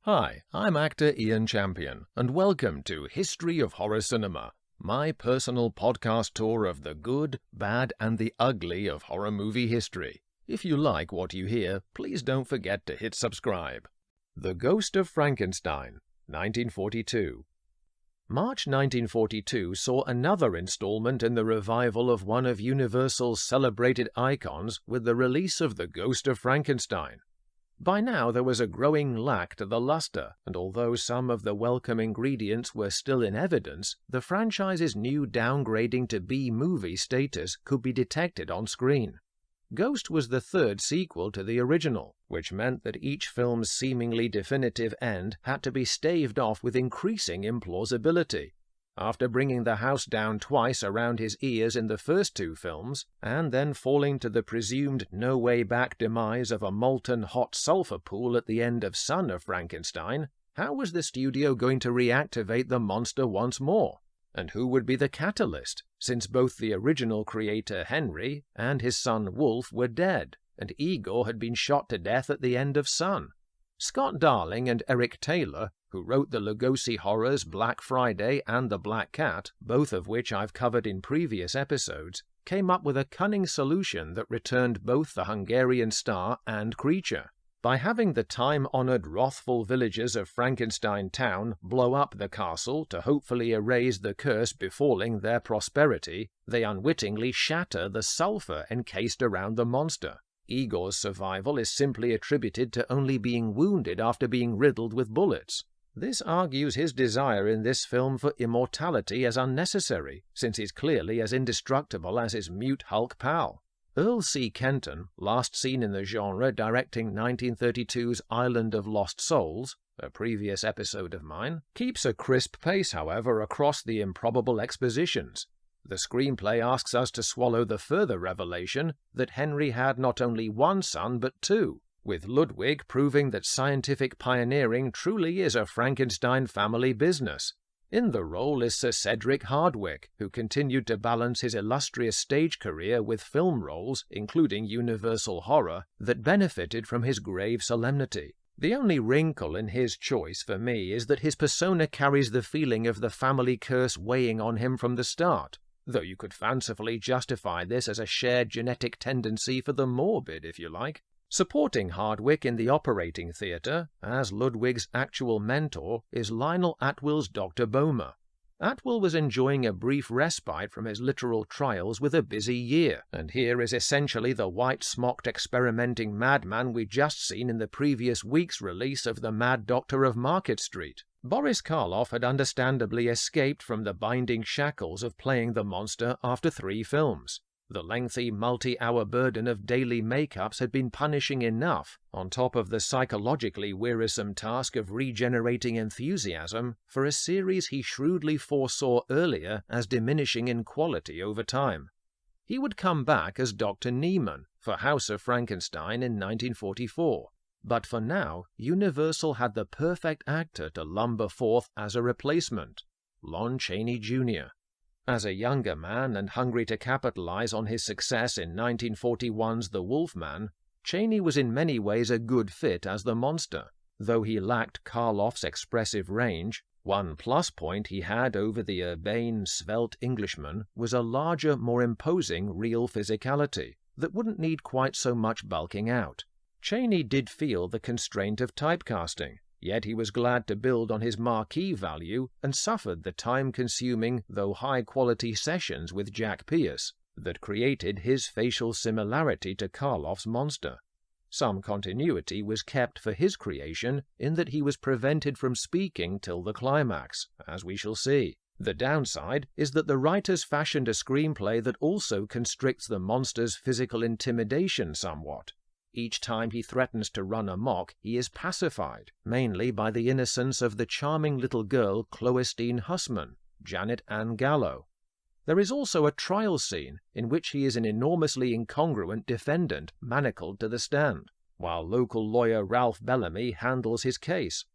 Hi, I'm actor Ian Champion, and welcome to History of Horror Cinema, my personal podcast tour of the good, bad, and the ugly of horror movie history. If you like what you hear, please don't forget to hit subscribe. The Ghost of Frankenstein, 1942. March 1942 saw another installment in the revival of one of Universal's celebrated icons with the release of The Ghost of Frankenstein. By now there was a growing lack to the luster, and although some of the welcome ingredients were still in evidence, the franchise's new downgrading to B-movie status could be detected on screen. Ghost was the third sequel to the original, which meant that each film's seemingly definitive end had to be staved off with increasing implausibility. After bringing the house down twice around his ears in the first two films, and then falling to the presumed no-way-back demise of a molten hot sulfur pool at the end of Son of Frankenstein, how was the studio going to reactivate the monster once more? And who would be the catalyst, since both the original creator Henry and his son Wolf were dead, and Igor had been shot to death at the end of Son? Scott Darling and Eric Taylor, who wrote the Lugosi horrors Black Friday and The Black Cat, both of which I've covered in previous episodes, came up with a cunning solution that returned both the Hungarian star and creature. By having the time-honored wrathful villagers of Frankenstein Town blow up the castle to hopefully erase the curse befalling their prosperity, they unwittingly shatter the sulfur encased around the monster. Igor's survival is simply attributed to only being wounded after being riddled with bullets. This argues his desire in this film for immortality as unnecessary, since he's clearly as indestructible as his mute Hulk pal. Earl C. Kenton, last seen in the genre directing 1932's Island of Lost Souls, a previous episode of mine, keeps a crisp pace, however, across the improbable expositions. The screenplay asks us to swallow the further revelation that Henry had not only one son but two, with Ludwig proving that scientific pioneering truly is a Frankenstein family business. In the role is Sir Cedric Hardwicke, who continued to balance his illustrious stage career with film roles, including Universal horror, that benefited from his grave solemnity. The only wrinkle in his choice for me is that his persona carries the feeling of the family curse weighing on him from the start, though you could fancifully justify this as a shared genetic tendency for the morbid, if you like. Supporting Hardwicke in the operating theatre, as Ludwig's actual mentor, is Lionel Atwill's Dr. Boehmer. Atwill was enjoying a brief respite from his literal trials with a busy year, and here is essentially the white-smocked experimenting madman we'd just seen in the previous week's release of The Mad Doctor of Market Street. Boris Karloff had understandably escaped from the binding shackles of playing the monster after 3 films. The lengthy multi-hour burden of daily makeups had been punishing enough, on top of the psychologically wearisome task of regenerating enthusiasm for a series he shrewdly foresaw earlier as diminishing in quality over time. He would come back as Dr. Niemann for House of Frankenstein in 1944, but for now, Universal had the perfect actor to lumber forth as a replacement, Lon Chaney Jr. As a younger man and hungry to capitalize on his success in 1941's The Wolfman, Chaney was in many ways a good fit as the monster. Though he lacked Karloff's expressive range, one plus point he had over the urbane, svelte Englishman was a larger, more imposing real physicality that wouldn't need quite so much bulking out. Chaney did feel the constraint of typecasting, yet he was glad to build on his marquee value and suffered the time-consuming, though high-quality sessions with Jack Pierce that created his facial similarity to Karloff's monster. Some continuity was kept for his creation in that he was prevented from speaking till the climax, as we shall see. The downside is that the writers fashioned a screenplay that also constricts the monster's physical intimidation somewhat. Each time he threatens to run amok, he is pacified, mainly by the innocence of the charming little girl Cloestine Hussman, Janet Ann Gallo. There is also a trial scene in which he is an enormously incongruent defendant manacled to the stand, while local lawyer Ralph Bellamy handles his case.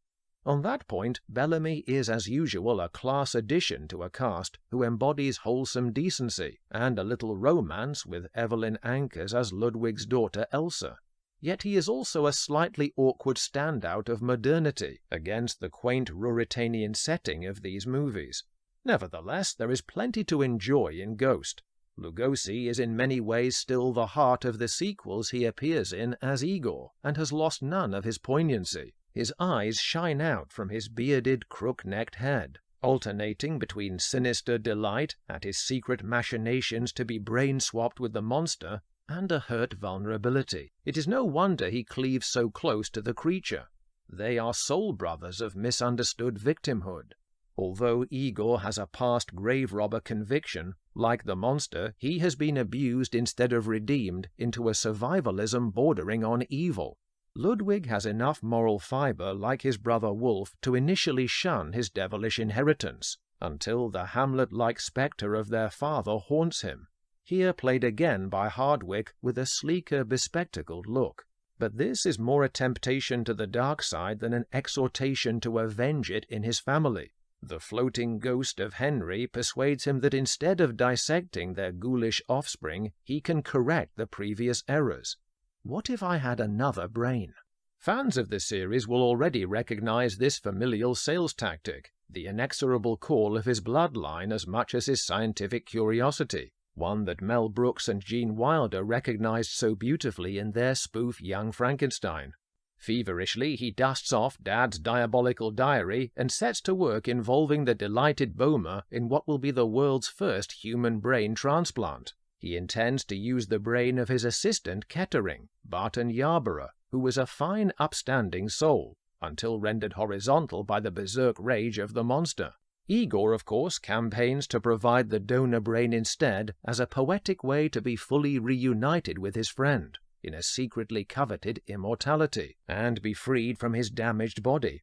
On that point, Bellamy is as usual a class addition to a cast who embodies wholesome decency and a little romance with Evelyn Ankers as Ludwig's daughter Elsa. yet he is also a slightly awkward standout of modernity against the quaint Ruritanian setting of these movies. Nevertheless, there is plenty to enjoy in Ghost. Lugosi is in many ways still the heart of the sequels he appears in as Igor, and has lost none of his poignancy. His eyes shine out from his bearded, crook-necked head, alternating between sinister delight at his secret machinations to be brain-swapped with the monster and a hurt vulnerability. It is no wonder he cleaves so close to the creature. They are soul brothers of misunderstood victimhood. Although Igor has a past grave robber conviction, like the monster, he has been abused instead of redeemed into a survivalism bordering on evil. Ludwig has enough moral fiber, like his brother Wolf, to initially shun his devilish inheritance, until the Hamlet-like spectre of their father haunts him, here played again by Hardwicke with a sleeker, bespectacled look. But this is more a temptation to the dark side than an exhortation to avenge it in his family. The floating ghost of Henry persuades him that instead of dissecting their ghoulish offspring, he can correct the previous errors. What if I had another brain? Fans of the series will already recognize this familial sales tactic, the inexorable call of his bloodline as much as his scientific curiosity, one that Mel Brooks and Gene Wilder recognized so beautifully in their spoof Young Frankenstein. Feverishly, he dusts off Dad's diabolical diary and sets to work involving the delighted Boehmer in what will be the world's first human brain transplant. He intends to use the brain of his assistant Kettering, Barton Yarborough, who was a fine, upstanding soul, until rendered horizontal by the berserk rage of the monster. Igor, of course, campaigns to provide the donor brain instead as a poetic way to be fully reunited with his friend, in a secretly coveted immortality, and be freed from his damaged body.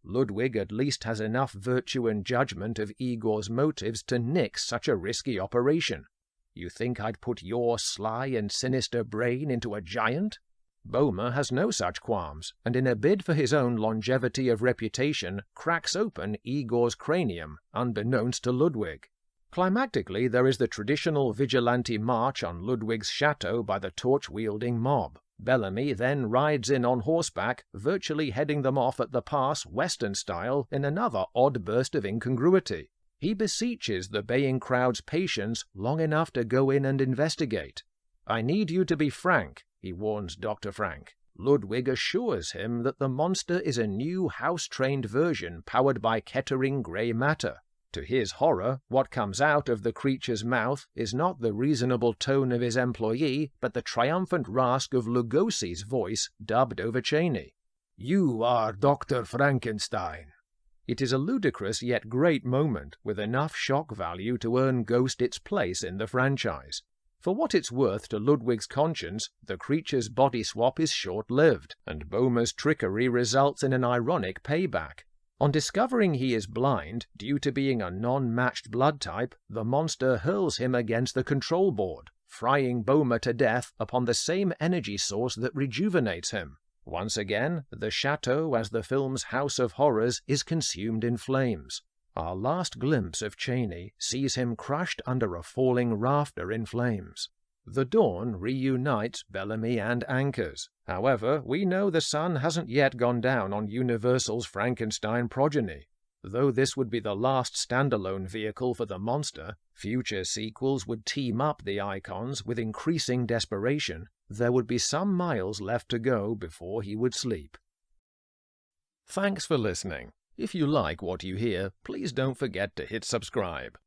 Ludwig at least has enough virtue and judgment of Igor's motives to nix such a risky operation. You think I'd put your sly and sinister brain into a giant? Boehmer has no such qualms, and in a bid for his own longevity of reputation, cracks open Igor's cranium, unbeknownst to Ludwig. Climactically, there is the traditional vigilante march on Ludwig's chateau by the torch-wielding mob. Bellamy then rides in on horseback, virtually heading them off at the pass Western style in another odd burst of incongruity. He beseeches the baying crowd's patience long enough to go in and investigate. "I need you to be frank," he warns Dr. Frank. Ludwig assures him that the monster is a new house-trained version powered by Kettering grey matter. To his horror, what comes out of the creature's mouth is not the reasonable tone of his employee, but the triumphant rasp of Lugosi's voice dubbed over Chaney. "You are Dr. Frankenstein." It is a ludicrous yet great moment, with enough shock value to earn Ghost its place in the franchise. For what it's worth to Ludwig's conscience, the creature's body swap is short-lived, and Boehmer's trickery results in an ironic payback. On discovering he is blind, due to being a non-matched blood type, the monster hurls him against the control board, frying Boehmer to death upon the same energy source that rejuvenates him. Once again, the chateau, as the film's House of Horrors, is consumed in flames. Our last glimpse of Chaney sees him crushed under a falling rafter in flames. The dawn reunites Bellamy and Anchors. However, we know the sun hasn't yet gone down on Universal's Frankenstein progeny. Though this would be the last standalone vehicle for the monster, future sequels would team up the icons with increasing desperation. There would be some miles left to go before he would sleep. Thanks for listening. If you like what you hear, please don't forget to hit subscribe.